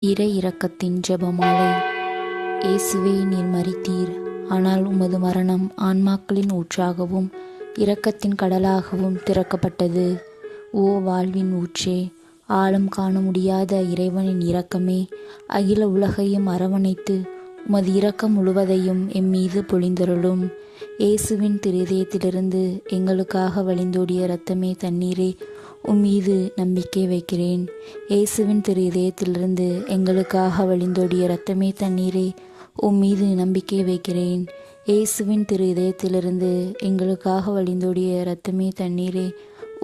இறை இரக்கத்தின் ஜெபமாலை. இயேசுவே, நீர் மரித்தீர், ஆனால் உமது மரணம் ஆன்மாக்களின் ஊற்றாகவும் இரக்கத்தின் கடலாகவும் திறக்கப்பட்டது. ஓ வாழ்வின் ஊற்றே, ஆழம் காண முடியாத இறைவனின் இரக்கமே, அகில உலகையும் அரவணைத்து உமது இரக்கம் முழுவதையும் எம்மீது பொழிந்தருளும். இயேசுவின் திருதயத்திலிருந்து எங்களுக்காக வழிந்தோடிய இரத்தமே தண்ணீரே, உம்மீது நம்பிக்கை வைக்கிறேன். இயேசுவின் திரு இதயத்திலிருந்து எங்களுக்காக வழிந்தோடிய இரத்தமே தண்ணீரே, உம்மீது நம்பிக்கை வைக்கிறேன். இயேசுவின் திரு இதயத்திலிருந்து எங்களுக்காக வழிந்தோடிய இரத்தமே தண்ணீரே,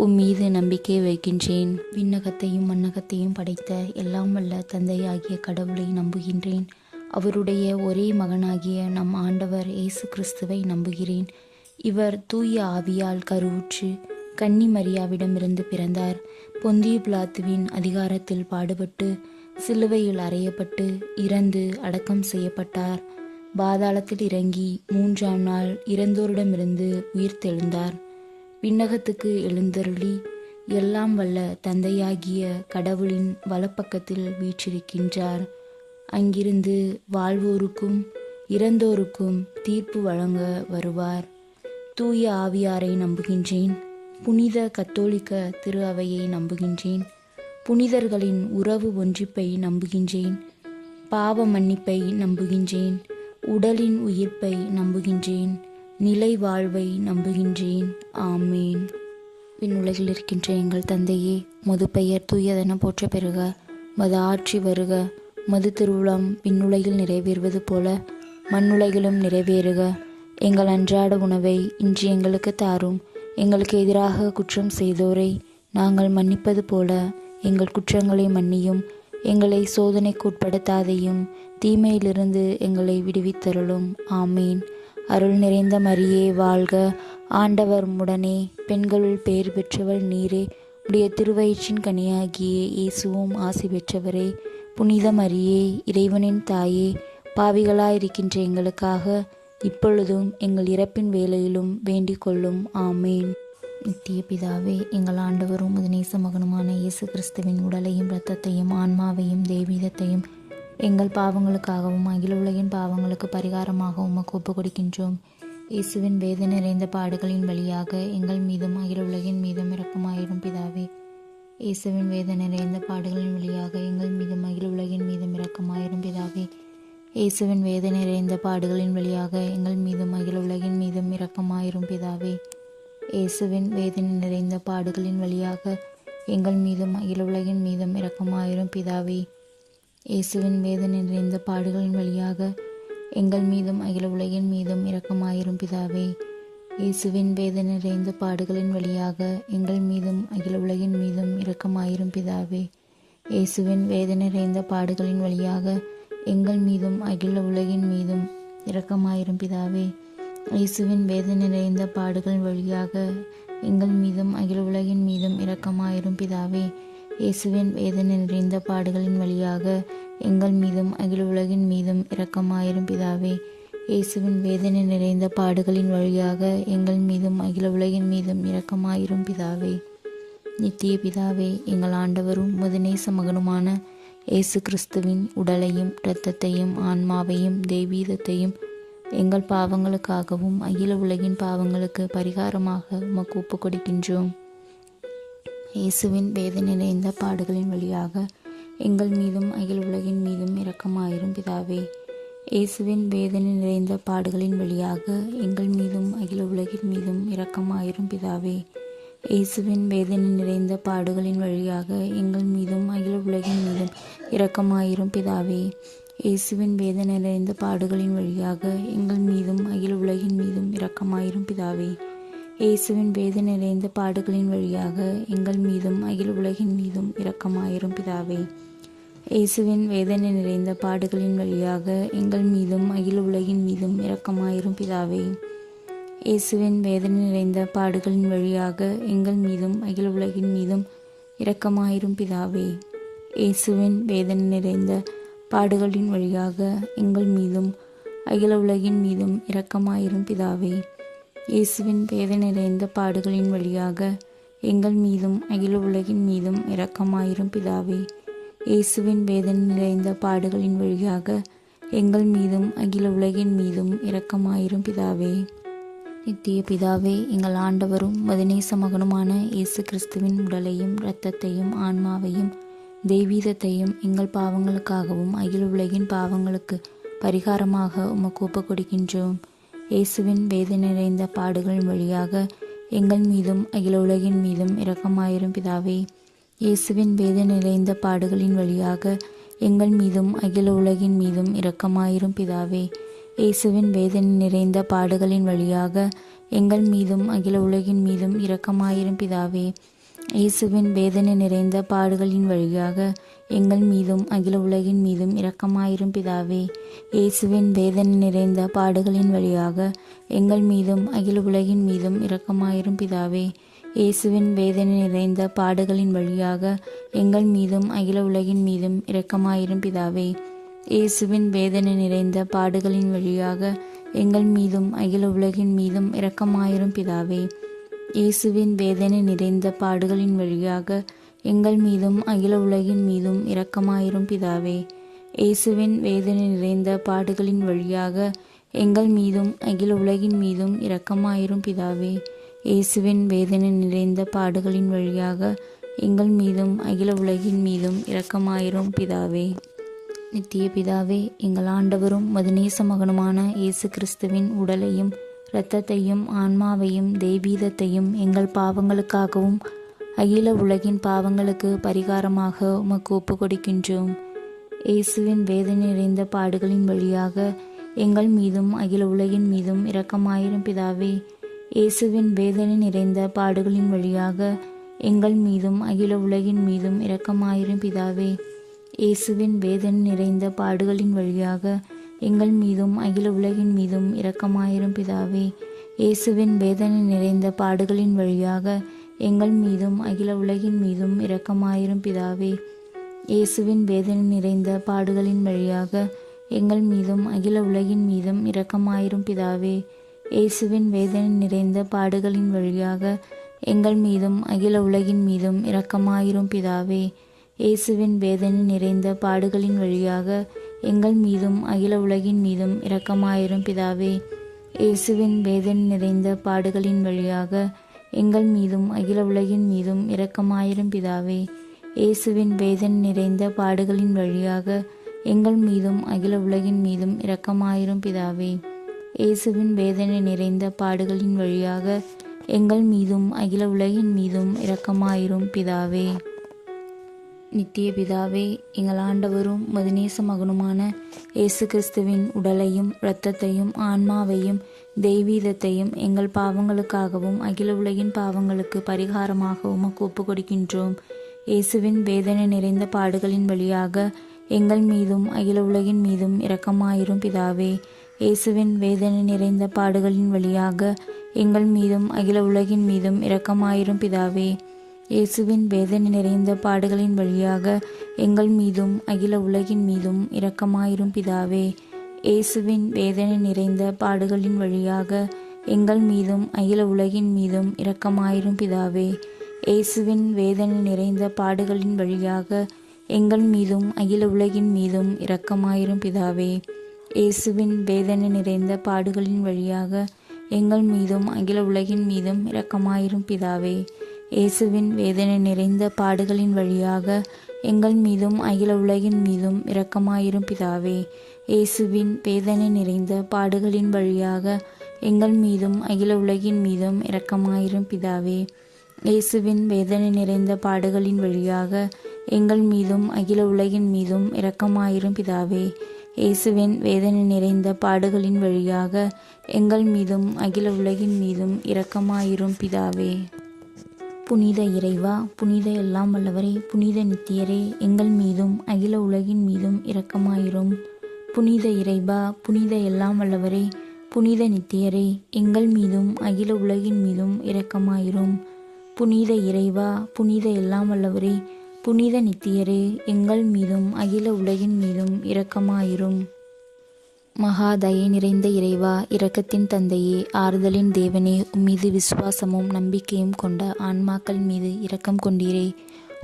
உம்மீது நம்பிக்கை வைக்கின்றேன். விண்ணகத்தையும் மண்ணகத்தையும் படைத்த எல்லாம் வல்ல தந்தையாகிய கடவுளை நம்புகின்றேன். அவருடைய ஒரே மகனாகிய நம் ஆண்டவர் இயேசு கிறிஸ்துவை நம்புகிறேன். இவர் தூய ஆவியால் கருவுற்று கன்னி மரியாவிடமிருந்து பிறந்தார். பொந்திய பிலாத்துவின் அதிகாரத்தில் பாடுபட்டு சிலுவையில் அறையப்பட்டு இறந்து அடக்கம் செய்யப்பட்டார். பாதாளத்தில் இறங்கி 3ஆம் நாள் இறந்தோரிடமிருந்து உயிர்த்தெழுந்தார். விண்ணகத்துக்கு எழுந்தருளி எல்லாம் வல்ல தந்தையாகிய கடவுளின் வலப்பக்கத்தில் வீற்றிருக்கின்றார். அங்கிருந்து வாழ்வோருக்கும் இறந்தோருக்கும் தீர்ப்பு வழங்க வருவார். தூய ஆவியாரை நம்புகின்றேன். புனித கத்தோலிக்க திரு அவையை நம்புகின்றேன். புனிதர்களின் உறவு ஒன்றிப்பை நம்புகின்றேன். பாவ மன்னிப்பை நம்புகின்றேன். உடலின் உயிர்ப்பை நம்புகின்றேன். நிலை வாழ்வை நம்புகின்றேன். ஆமேன். விண்ணுலகில் இருக்கின்ற எங்கள் தந்தையே, உமது பெயர் தூயதென போற்ற பெறுக. உமது ஆட்சி வருக. உமது திருவுளம் விண்ணுலகில் நிறைவேறுவது போல மண்ணுலகிலும் நிறைவேறுக. எங்கள் அன்றாட உணவை இன்று எங்களுக்கு தாரும். எங்களுக்கு எதிராக குற்றம் செய்தோரை நாங்கள் மன்னிப்பது போல எங்கள் குற்றங்களை மன்னியும். எங்களை சோதனைக்கு உட்படுத்தாதையும் தீமையிலிருந்து எங்களை விடுவித்தருளும். ஆமீன். அருள் நிறைந்த மரியே வாழ்க. ஆண்டவர் உம்முடனே, பெண்களுள் பேறு பெற்றவள் நீரே. உடைய திருவயிற்றின் கனியாகிய இயேசுவும் ஆசி பெற்றவரே. புனித மரியே, இறைவனின் தாயே, பாவிகளாயிருக்கின்ற எங்களுக்காக இப்பொழுதும் எங்கள் இறப்பின் வேளையிலும் வேண்டிக் கொள்ளும். ஆமேன். நித்திய பிதாவே, எங்கள் ஆண்டவரும் உமது நேச மகனுமான இயேசு கிறிஸ்துவின் உடலையும் இரத்தத்தையும் ஆன்மாவையும் தெய்வீகத்தையும் எங்கள் பாவங்களுக்காகவும் அகில உலகின் பாவங்களுக்கு பரிகாரமாக உமக்கு ஒப்புக் கொடுக்கின்றோம். இயேசுவின் வேதனை நிறைந்த பாடுகளின் வழியாக எங்கள் மீதும் அகில உலகின் மீதும் இரக்கமாயிரும் பிதாவே. இயேசுவின் வேதனை நிறைந்த பாடுகளின் வழியாக எங்கள் மீதும் அகில உலகின் மீதும் இரக்கமாயிரும் பிதாவே. இயேசுவின் வேதனை நிறைந்த பாடுகளின் வழியாக எங்கள் மீதும் அகில உலகின் மீதும் இரக்கமாயிரும் பிதாவே. இயேசுவின் வேதனை நிறைந்த பாடுகளின் வழியாக எங்கள் மீதும் அகில உலகின் மீதும் இரக்கமாயிரும் பிதாவே. இயேசுவின் வேதனை நிறைந்த பாடுகளின் வழியாக எங்கள் மீதும் அகில உலகின் மீதும் இரக்கமாயிரும் பிதாவே. இயேசுவின் வேதனை நிறைந்த பாடுகளின் வழியாக எங்கள் மீதும் அகில உலகின் மீதும் இரக்கமாயிரும் பிதாவே. இயேசுவின் வேதனை நிறைந்த பாடுகளின் வழியாக எங்கள் மீதும் அகில உலகின் மீதும் இரக்கமாயிரும் பிதாவே. இயேசுவின் வேதனை நிறைந்த பாடுகளின் வழியாக எங்கள் மீதும் அகில உலகின் மீதும் இரக்கமாயிரும் பிதாவே. இயேசுவின் வேதனை நிறைந்த பாடுகளின் வழியாக எங்கள் மீதும் அகில உலகின் மீதும் இரக்கமாயிரும் பிதாவே. இயேசுவின் வேதனை நிறைந்த பாடுகளின் வழியாக எங்கள் மீதும் அகில உலகின் மீதும் இரக்கமாயிரும் பிதாவே. நித்திய பிதாவே, எங்கள் ஆண்டவரும் உமது நேச மகனுமான இயேசு கிறிஸ்துவின் உடலையும் இரத்தத்தையும் ஆன்மாவையும் தெய்வீகத்தையும் எங்கள் பாவங்களுக்காகவும் அகில உலகின் பாவங்களுக்கு பரிகாரமாக உமக்கு ஒப்புக் கொடுக்கின்றோம். இயேசுவின் வேதனை நிறைந்த பாடுகளின் வழியாக எங்கள் மீதும் அகில உலகின் மீதும் இரக்கமாயிரும் பிதாவே. இயேசுவின் வேதனை நிறைந்த பாடுகளின் வழியாக எங்கள் மீதும் அகில உலகின் மீதும் இரக்கமாயிரும் பிதாவே. இயேசுவின் வேதனை நிறைந்த பாடுகளின் வழியாக எங்கள் மீதும் அகில உலகின் மீதும் இரக்கமாயிரும் பிதாவே. இயேசுவின் வேதனை நிறைந்த பாடுகளின் வழியாக எங்கள் மீதும் அகில உலகின் மீதும் இரக்கமாயிரும் பிதாவே. இயேசுவின் வேதனை நிறைந்த பாடுகளின் வழியாக எங்கள் மீதும் அகில உலகின் மீதும் இரக்கமாயிரும் பிதாவே. இயேசுவின் வேதனை நிறைந்த பாடுகளின் வழியாக எங்கள் மீதும் அகில உலகின் மீதும் இரக்கமாயிரும் பிதாவே. இயேசுவின் வேதனை நிறைந்த பாடுகளின் வழியாக எங்கள் மீதும் அகில உலகின் மீதும் இரக்கமாயிரும் பிதாவே. இயேசுவின் வேதனை நிறைந்த பாடுகளின் வழியாக எங்கள் மீதும் அகில உலகின் மீதும் இரக்கமாயிரும் பிதாவே. இயேசுவின் வேதனை நிறைந்த பாடுகளின் வழியாக எங்கள் மீதும் அகில உலகின் மீதும் இரக்கமாயிரும் பிதாவே. இயேசுவின் வேதனை நிறைந்த பாடுகளின் வழியாக எங்கள் மீதும் அகில உலகின் மீதும் இரக்கமாயிரும் பிதாவே. நித்திய பிதாவே, எங்கள் ஆண்டவரும் மதுநேச மகனுமான இயேசு கிறிஸ்துவின் உடலையும் இரத்தத்தையும் ஆன்மாவையும் தெய்வீகத்தையும் எங்கள் பாவங்களுக்காகவும் அகில உலகின் பாவங்களுக்கு பரிகாரமாக உமக்கு ஒப்புக் கொடுக்கின்றோம். இயேசுவின் வேதனை நிறைந்த பாடுகளின் வழியாக எங்கள் மீதும் அகில உலகின் மீதும் இரக்கமாயிரும் பிதாவே. இயேசுவின் வேதனை நிறைந்த பாடுகளின் வழியாக எங்கள் மீதும் அகில உலகின் மீதும் இரக்கமாயிரும் பிதாவே. இயேசுவின் வேதனை நிறைந்த பாடுகளின் வழியாக எங்கள் மீதும் அகில உலகின் மீதும் இரக்கமாயிரும் பிதாவே. இயேசுவின் வேதனை நிறைந்த பாடுகளின் வழியாக எங்கள் மீதும் அகில உலகின் மீதும் இரக்கமாயிரும் பிதாவே. இயேசுவின் வேதனை நிறைந்த பாடுகளின் வழியாக எங்கள் மீதும் அகில உலகின் மீதும் இரக்கமாயிரும் பிதாவே. இயேசுவின் வேதனை நிறைந்த பாடுகளின் வழியாக எங்கள் மீதும் அகில உலகின் மீதும் இரக்கமாயிரும் பிதாவே. இயேசுவின் வேதனை நிறைந்த பாடுகளின் வழியாக எங்கள் மீதும் அகில உலகின் மீதும் இரக்கமாயிரும் பிதாவே. இயேசுவின் வேதனை நிறைந்த பாடுகளின் வழியாக எங்கள் மீதும் அகில உலகின் மீதும் இரக்கமாயிரும் பிதாவே. இயேசுவின் வேதனை நிறைந்த பாடுகளின் வழியாக எங்கள் மீதும் அகில உலகின் மீதும் இரக்கமாயிரும் பிதாவே. இயேசுவின் வேதனை நிறைந்த பாடுகளின் வழியாக எங்கள் மீதும் அகில உலகின் மீதும் இரக்கமாயிரும் பிதாவே. நித்திய பிதாவே, எங்கள் ஆண்டவரும் மதுநேச மகனுமான இயேசு கிறிஸ்துவின் உடலையும் இரத்தத்தையும் ஆன்மாவையும் தெய்வீகத்தையும் எங்கள் பாவங்களுக்காகவும் அகில உலகின் பாவங்களுக்கு பரிகாரமாக உமக்கு ஒப்புக் கொடுக்கின்றோம். இயேசுவின் வேதனை நிறைந்த பாடுகளின் வழியாக எங்கள் மீதும் அகில உலகின் மீதும் இரக்கமாயிரும் பிதாவே. இயேசுவின் வேதனை நிறைந்த பாடுகளின் வழியாக எங்கள் மீதும் அகில உலகின் மீதும் இரக்கமாயிரும் பிதாவே. இயேசுவின் வேதனை நிறைந்த பாடுகளின் வழியாக எங்கள் மீதும் அகில உலகின் மீதும் இரக்கமாயிரும் பிதாவே. இயேசுவின் வேதனை நிறைந்த பாடுகளின் வழியாக எங்கள் மீதும் அகில உலகின் மீதும் இரக்கமாயிரும் பிதாவே. இயேசுவின் வேதனை நிறைந்த பாடுகளின் வழியாக எங்கள் மீதும் அகில உலகின் மீதும் இரக்கமாயிரும் பிதாவே. இயேசுவின் வேதனை நிறைந்த பாடுகளின் வழியாக எங்கள் மீதும் அகில உலகின் மீதும் இரக்கமாயிரும் பிதாவே. இயேசுவின் வேதனை நிறைந்த பாடுகளின் வழியாக எங்கள் மீதும் அகில உலகின் மீதும் இரக்கமாயிரும் பிதாவே. இயேசுவின் வேதனை நிறைந்த பாடுகளின் வழியாக எங்கள் மீதும் அகில உலகின் மீதும் இரக்கமாயிரும் பிதாவே. இயேசுவின் வேதனை நிறைந்த பாடுகளின் வழியாக எங்கள் மீதும் அகில உலகின் மீதும் இரக்கமாயிரும் பிதாவே. இயேசுவின் வேதனை நிறைந்த பாடுகளின் வழியாக எங்கள் மீதும் அகில உலகின் மீதும் இரக்கமாயிரும் பிதாவே. நித்திய பிதாவே, எங்கள் ஆண்டவரும் மதுநேச மகனுமான இயேசு கிறிஸ்துவின் உடலையும் இரத்தத்தையும் ஆன்மாவையும் தெய்வீகத்தையும் எங்கள் பாவங்களுக்காகவும் அகில உலகின் பாவங்களுக்கு பரிகாரமாக உமக்கு ஒப்புக் கொடுக்கின்றோம். இயேசுவின் வேதனை நிறைந்த பாடுகளின் வழியாக எங்கள் மீதும் அகில உலகின் மீதும் இரக்கமாயிரும் பிதாவே. இயேசுவின் வேதனை நிறைந்த பாடுகளின் வழியாக எங்கள் மீதும் அகில உலகின் மீதும் இரக்கமாயிரும் பிதாவே. இயேசுவின் வேதனை நிறைந்த பாடுகளின் வழியாக எங்கள் மீதும் அகில உலகின் மீதும் இரக்கமாயிரும் பிதாவே. இயேசுவின் வேதனை நிறைந்த பாடுகளின் வழியாக எங்கள் மீதும் அகில உலகின் மீதும் இரக்கமாயிரும் பிதாவே. இயேசுவின் வேதனை நிறைந்த பாடுகளின் வழியாக எங்கள் மீதும் அகில உலகின் மீதும் இரக்கமாயிரும் பிதாவே. இயேசுவின் வேதனை நிறைந்த பாடுகளின் வழியாக எங்கள் மீதும் அகில உலகின் மீதும் இரக்கமாயிரும் பிதாவே. இயேசுவின் வேதனை நிறைந்த பாடுகளின் வழியாக எங்கள் மீதும் அகில உலகின் மீதும் இரக்கமாயிரும் பிதாவே. இயேசுவின் வேதனை நிறைந்த பாடுகளின் வழியாக எங்கள் மீதும் அகில உலகின் மீதும் இரக்கமாயிரும் பிதாவே. இயேசுவின் வேதனை நிறைந்த பாடுகளின் வழியாக எங்கள் மீதும் அகில உலகின் மீதும் இரக்கமாயிரும் பிதாவே. இயேசுவின் வேதனை நிறைந்த பாடுகளின் வழியாக எங்கள் மீதும் அகில உலகின் மீதும் இரக்கமாயிரும் பிதாவே. புனித இறைவா, புனித எல்லாம் வல்லவரே, புனித நித்தியரே, எங்கள் மீதும் அகில உலகின் மீதும் இரக்கமாயிரும். புனித இறைவா, புனித எல்லாம் வல்லவரே, புனித நித்தியரே, எங்கள் மீதும் அகில உலகின் மீதும் இரக்கமாயிரும். புனித இறைவா, புனித எல்லாம் வல்லவரே, புனித நித்தியரே, எங்கள் மீதும் அகில உலகின் மீதும் இரக்கமாயிரும். மகா தயை நிறைந்த இறைவா, இரக்கத்தின் தந்தையே, ஆறுதலின் தேவனே, உம்மீது விசுவாசமும் நம்பிக்கையும் கொண்ட ஆன்மாக்கள் மீது இரக்கம் கொண்டீரே.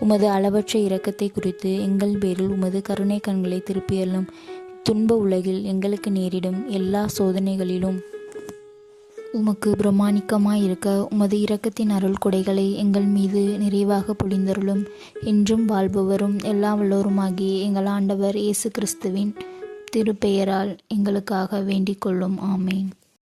உமது அளவற்ற இரக்கத்தை குறித்து எங்கள் பேரில் உமது கருணை கண்களை திருப்பியள்ளும். துன்ப உலகில் எங்களுக்கு நேரிடும் எல்லா சோதனைகளிலும் உமக்கு பிரமாணிக்கமாயிருக்க உமது இரக்கத்தின் அருள் கொடைகளை எங்கள் மீது நிறைவாக பொழிந்தருளும். என்றும் வாழ்பவரும் எல்லா வல்லோருமாகிய எங்கள் ஆண்டவர் இயேசு கிறிஸ்துவின் திருப்பெயரால் எங்களுக்காக வேண்டிக் கொள்ளும். ஆமேன்.